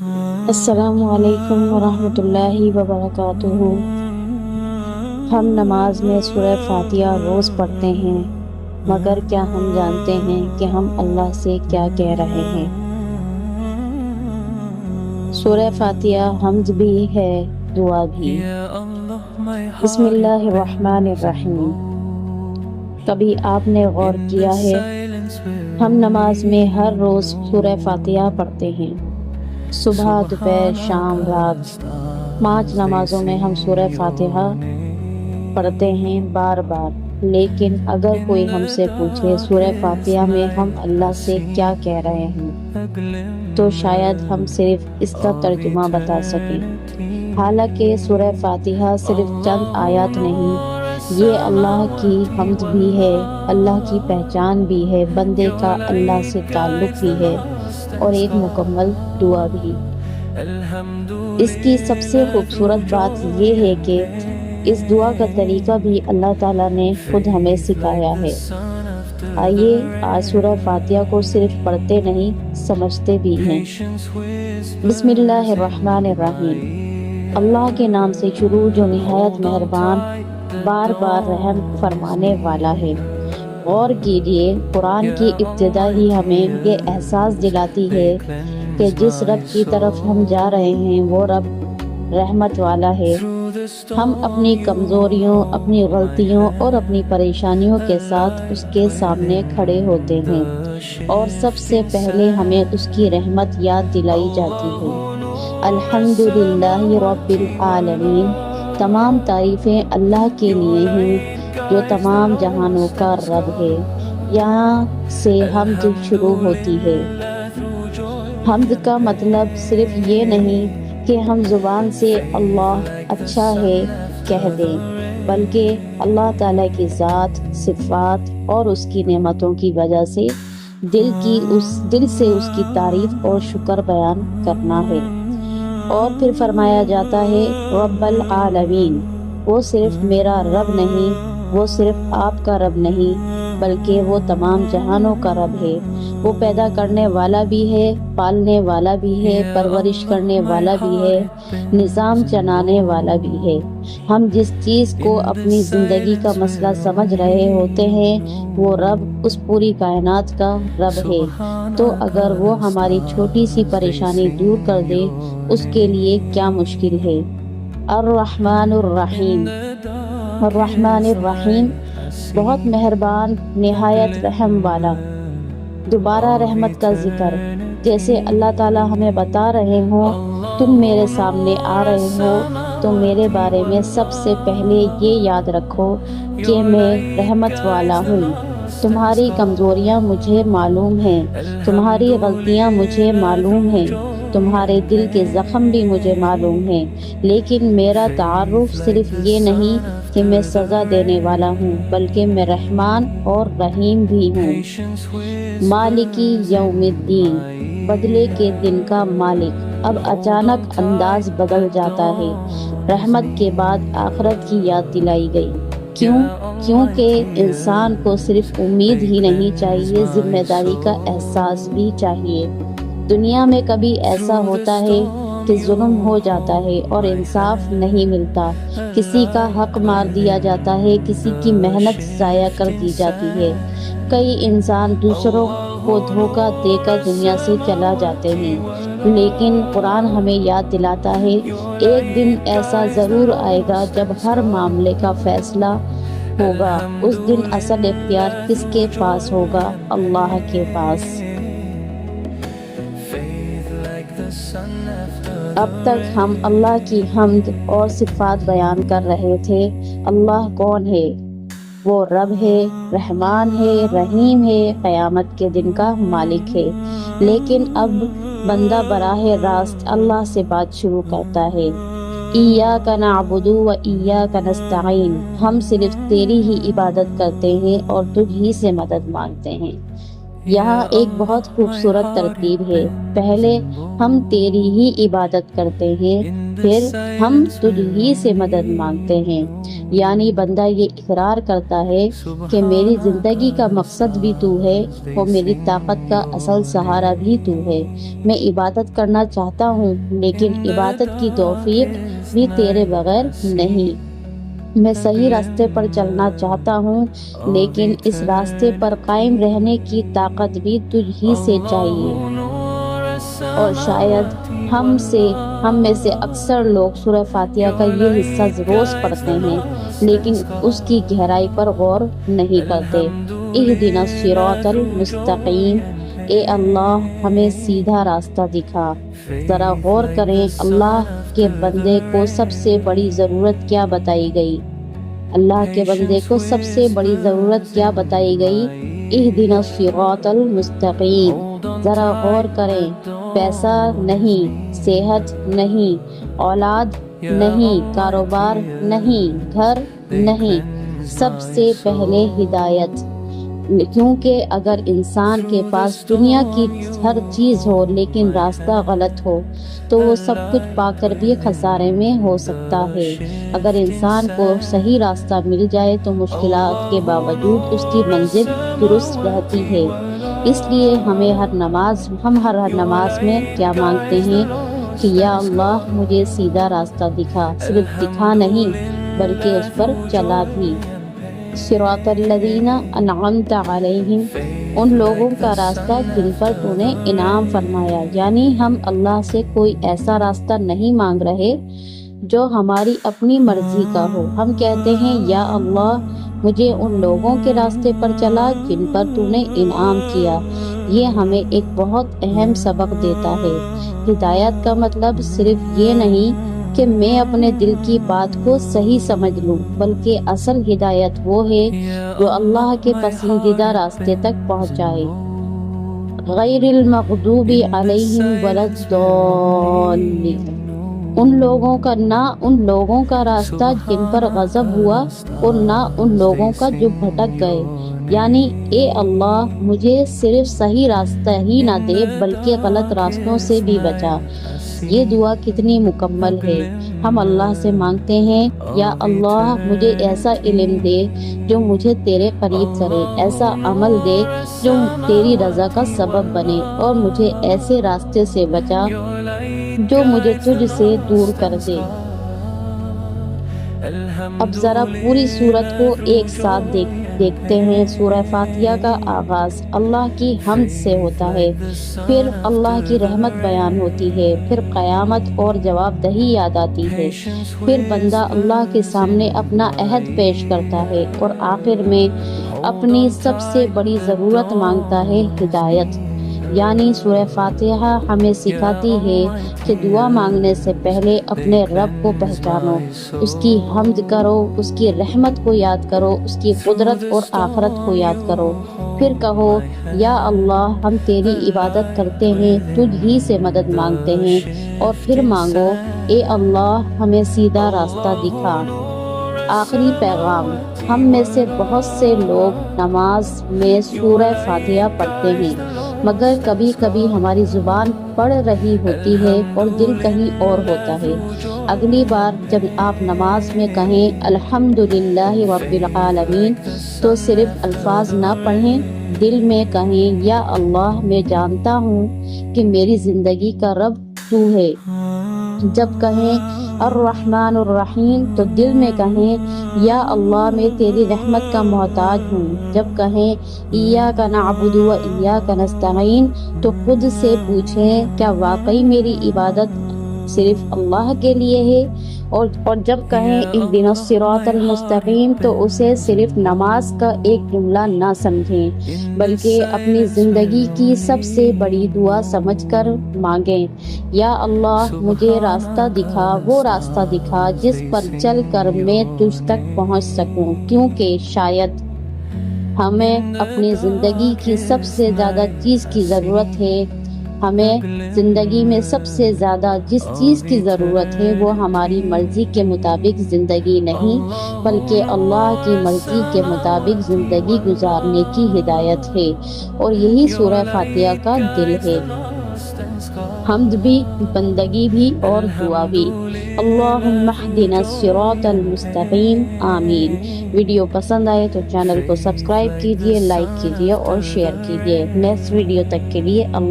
السلام علیکم ورحمۃ اللہ وبرکاتہ۔ ہم نماز میں سورہ فاتحہ روز پڑھتے ہیں، مگر کیا ہم جانتے ہیں کہ ہم اللہ سے کیا کہہ رہے ہیں؟ سورہ فاتحہ حمد بھی ہے، دعا بھی۔ بسم اللہ الرحمن الرحیم۔ کبھی آپ نے غور کیا ہے، ہم نماز میں ہر روز سورہ فاتحہ پڑھتے ہیں، صبح، دوپہر، شام، رات، 5 نمازوں میں ہم سورہ فاتحہ پڑھتے ہیں بار بار۔ لیکن اگر کوئی ہم سے پوچھے سورہ فاتحہ میں ہم اللہ سے کیا کہہ رہے ہیں، تو شاید ہم صرف اس کا ترجمہ بتا سکیں۔ حالانکہ سورہ فاتحہ صرف چند آیات نہیں، یہ اللہ کی حمد بھی ہے، اللہ کی پہچان بھی ہے، بندے کا اللہ سے تعلق بھی ہے، اور ایک مکمل دعا بھی۔ اس کی سب سے خوبصورت بات یہ ہے کہ اس دعا کا طریقہ بھی اللہ تعالیٰ نے خود ہمیں سکھایا ہے۔ آئیے آج سورہ فاتحہ کو صرف پڑھتے نہیں، سمجھتے بھی ہیں۔ بسم اللہ الرحمن الرحیم۔ اللہ کے نام سے شروع جو نہایت مہربان، بار بار رحم فرمانے والا ہے۔ غور کیجیے، قرآن کی ابتدا ہی ہمیں یہ احساس دلاتی ہے کہ جس رب کی طرف ہم جا رہے ہیں وہ رب رحمت والا ہے۔ ہم اپنی کمزوریوں، اپنی غلطیوں اور اپنی پریشانیوں کے ساتھ اس کے سامنے کھڑے ہوتے ہیں، اور سب سے پہلے ہمیں اس کی رحمت یاد دلائی جاتی ہے۔ الحمدللہ رب العالمین۔ تمام تعریفیں اللہ کے لیے ہیں جو تمام جہانوں کا رب ہے۔ یہاں سے حمد شروع ہوتی ہے۔ حمد کا مطلب صرف یہ نہیں کہ ہم زبان سے اللہ اچھا ہے کہہ دیں، بلکہ اللہ تعالیٰ کی ذات، صفات اور اس کی نعمتوں کی وجہ سے دل سے اس کی تعریف اور شکر بیان کرنا ہے۔ اور پھر فرمایا جاتا ہے رب العالمین۔ وہ صرف میرا رب نہیں، وہ صرف آپ کا رب نہیں، بلکہ وہ تمام جہانوں کا رب ہے۔ وہ پیدا کرنے والا بھی ہے، پالنے والا بھی ہے، پرورش کرنے والا بھی ہے، نظام چلانے والا بھی ہے۔ ہم جس چیز کو اپنی زندگی کا مسئلہ سمجھ رہے ہوتے ہیں، وہ رب اس پوری کائنات کا رب ہے۔ تو اگر وہ ہماری چھوٹی سی پریشانی دور کر دے، اس کے لیے کیا مشکل ہے۔ الرحمن الرحیم۔ الرحمن الرحیم، بہت مہربان، نہایت رحم والا۔ دوبارہ رحمت کا ذکر، جیسے اللہ تعالیٰ ہمیں بتا رہے ہوں، تم میرے سامنے آ رہے ہو تو میرے بارے میں سب سے پہلے یہ یاد رکھو کہ میں رحمت والا ہوں۔ تمہاری کمزوریاں مجھے معلوم ہیں، تمہاری غلطیاں مجھے معلوم ہیں، تمہارے دل کے زخم بھی مجھے معلوم ہیں، لیکن میرا تعارف صرف یہ نہیں کہ میں سزا دینے والا ہوں، بلکہ میں رحمان اور رحیم بھی ہوں۔ مالکی یوم الدین، بدلے کے دن کا مالک۔ اب اچانک انداز بدل جاتا ہے۔ رحمت کے بعد آخرت کی یاد دلائی گئی۔ کیونکہ انسان کو صرف امید ہی نہیں چاہیے، ذمہ داری کا احساس بھی چاہیے۔ دنیا میں کبھی ایسا ہوتا ہے کہ ظلم ہو جاتا ہے اور انصاف نہیں ملتا، کسی کا حق مار دیا جاتا ہے، کسی کی محنت ضائع کر دی جاتی ہے، کئی انسان دوسروں کو دھوکہ دے کر دنیا سے چلا جاتے ہیں۔ لیکن قرآن ہمیں یاد دلاتا ہے، ایک دن ایسا ضرور آئے گا جب ہر معاملے کا فیصلہ ہوگا۔ اس دن اصل اختیار کس کے پاس ہوگا؟ اللہ کے پاس۔ اب تک ہم اللہ کی حمد اور صفات بیان کر رہے تھے۔ اللہ کون ہے؟ وہ رب ہے، رحمان ہے، رحیم ہے، قیامت کے دن کا مالک ہے۔ لیکن اب بندہ براہ راست اللہ سے بات شروع کرتا ہے۔ ایاک نعبد و ایاک نستعین، ہم صرف تیری ہی عبادت کرتے ہیں اور تجھ ہی سے مدد مانگتے ہیں۔ یہاں ایک بہت خوبصورت ترتیب ہے۔ پہلے ہم تیری ہی عبادت کرتے ہیں، پھر ہم تجھ ہی سے مدد مانگتے ہیں۔ یعنی بندہ یہ اقرار کرتا ہے کہ میری زندگی کا مقصد بھی تو ہے اور میری طاقت کا اصل سہارا بھی تو ہے۔ میں عبادت کرنا چاہتا ہوں، لیکن عبادت کی توفیق بھی تیرے بغیر نہیں۔ میں صحیح راستے پر چلنا چاہتا ہوں، لیکن اس راستے پر قائم رہنے کی طاقت بھی تجھ ہی سے چاہیے۔ اور شاید ہم میں سے اکثر لوگ سورہ فاتحہ کا یہ حصہ روز پڑھتے ہیں، لیکن اس کی گہرائی پر غور نہیں کرتے۔ اہدنا الصراط المستقیم، اے اللہ ہمیں سیدھا راستہ دکھا۔ ذرا غور کریں، اللہ کے بندے کو سب سے بڑی ضرورت کیا بتائی گئی؟ اللہ کے بندے کو سب سے بڑی ضرورت کیا بتائی گئی؟ اہدنا الصراط المستقیم۔ ذرا غور کریں، پیسہ نہیں، صحت نہیں، اولاد نہیں، کاروبار نہیں، گھر نہیں، سب سے پہلے ہدایت۔ کیونکہ اگر انسان کے پاس دنیا کی ہر چیز ہو لیکن راستہ غلط ہو تو وہ سب کچھ پا کر بھی خسارے میں ہو سکتا ہے۔ اگر انسان کو صحیح راستہ مل جائے تو مشکلات کے باوجود اس کی منزل درست رہتی ہے۔ اس لیے ہم ہر نماز میں کیا مانگتے ہیں کہ یا اللہ مجھے سیدھا راستہ دکھا، صرف دکھا نہیں بلکہ اس پر چلا بھی۔ صراط الذین انعمت علیہم، ان لوگوں کا راستہ جن پر تو نے انعام فرمایا۔ یعنی ہم اللہ سے کوئی ایسا راستہ نہیں مانگ رہے جو ہماری اپنی مرضی کا ہو۔ ہم کہتے ہیں یا اللہ مجھے ان لوگوں کے راستے پر چلا جن پر تو نے انعام کیا۔ یہ ہمیں ایک بہت اہم سبق دیتا ہے۔ ہدایت کا مطلب صرف یہ نہیں کہ میں اپنے دل کی بات کو صحیح سمجھ لوں، بلکہ اصل ہدایت وہ ہے جو اللہ کے پسندیدہ راستے تک پہنچائے۔ غیر المغضوب علیہم ولا الضالین، نہ ان لوگوں کا راستہ جن پر غضب ہوا اور نہ ان لوگوں کا جو بھٹک گئے۔ یعنی اے اللہ مجھے صرف صحیح راستہ ہی نہ دے بلکہ غلط راستوں سے بھی بچا۔ یہ دعا کتنی مکمل ہے۔ ہم اللہ سے مانگتے ہیں یا اللہ مجھے ایسا علم دے جو مجھے تیرے قریب کرے، ایسا عمل دے جو تیری رضا کا سبب بنے، اور مجھے ایسے راستے سے بچا جو مجھے تجھ سے دور کر دے۔ اب ذرا پوری سورت کو ایک ساتھ دیکھتے ہیں۔ سورہ فاتحہ کا آغاز اللہ کی حمد سے ہوتا ہے، پھر اللہ کی رحمت بیان ہوتی ہے، پھر قیامت اور جواب دہی یاد آتی ہے، پھر بندہ اللہ کے سامنے اپنا عہد پیش کرتا ہے، اور آخر میں اپنی سب سے بڑی ضرورت مانگتا ہے، ہدایت۔ یعنی سورہ فاتحہ ہمیں سکھاتی ہے کہ دعا مانگنے سے پہلے اپنے رب کو پہچانو، اس کی حمد کرو، اس کی رحمت کو یاد کرو، اس کی قدرت اور آخرت کو یاد کرو، پھر کہو یا اللہ ہم تیری عبادت کرتے ہیں، تجھ ہی سے مدد مانگتے ہیں، اور پھر مانگو اے اللہ ہمیں سیدھا راستہ دکھا۔ آخری پیغام، ہم میں سے بہت سے لوگ نماز میں سورہ فاتحہ پڑھتے ہیں، مگر کبھی کبھی ہماری زبان پڑھ رہی ہوتی ہے اور دل کہیں اور ہوتا ہے۔ اگلی بار جب آپ نماز میں کہیں الحمدللہ رب العالمین تو صرف الفاظ نہ پڑھیں، دل میں کہیں یا اللہ میں جانتا ہوں کہ میری زندگی کا رب تو ہے۔ جب کہیں الرحمن الرحیم تو دل میں کہیں یا اللہ میں تیری رحمت کا محتاج ہوں۔ جب کہیں ایاک نعبد و ایاک نستعین تو خود سے پوچھیں کیا واقعی میری عبادت صرف اللہ کے لیے ہے؟ اور جب کہیں اہدنا الصراط المستقیم تو اسے صرف نماز کا ایک جملہ نہ سمجھیں بلکہ اپنی زندگی کی سب سے بڑی دعا سمجھ کر مانگیں، یا اللہ مجھے راستہ دکھا، وہ راستہ دکھا جس پر چل کر میں تجھ تک پہنچ سکوں، کیونکہ شاید ہمیں اپنی زندگی کی سب سے زیادہ چیز کی ضرورت ہے ہمیں زندگی میں سب سے زیادہ جس چیز کی ضرورت ہے وہ ہماری مرضی کے مطابق زندگی نہیں بلکہ اللہ کی مرضی کے مطابق زندگی گزارنے کی ہدایت ہے، اور یہی سورہ فاتحہ کا دل ہے، حمد بھی، بندگی بھی اور دعا بھی۔ اللہم اہدنا الصراط المستقیم، آمین۔ ویڈیو پسند آئے تو چینل کو سبسکرائب کیجیے، لائک کیجیے اور شیئر کیجیے۔ نیکسٹ ویڈیو تک کے لیے اللہ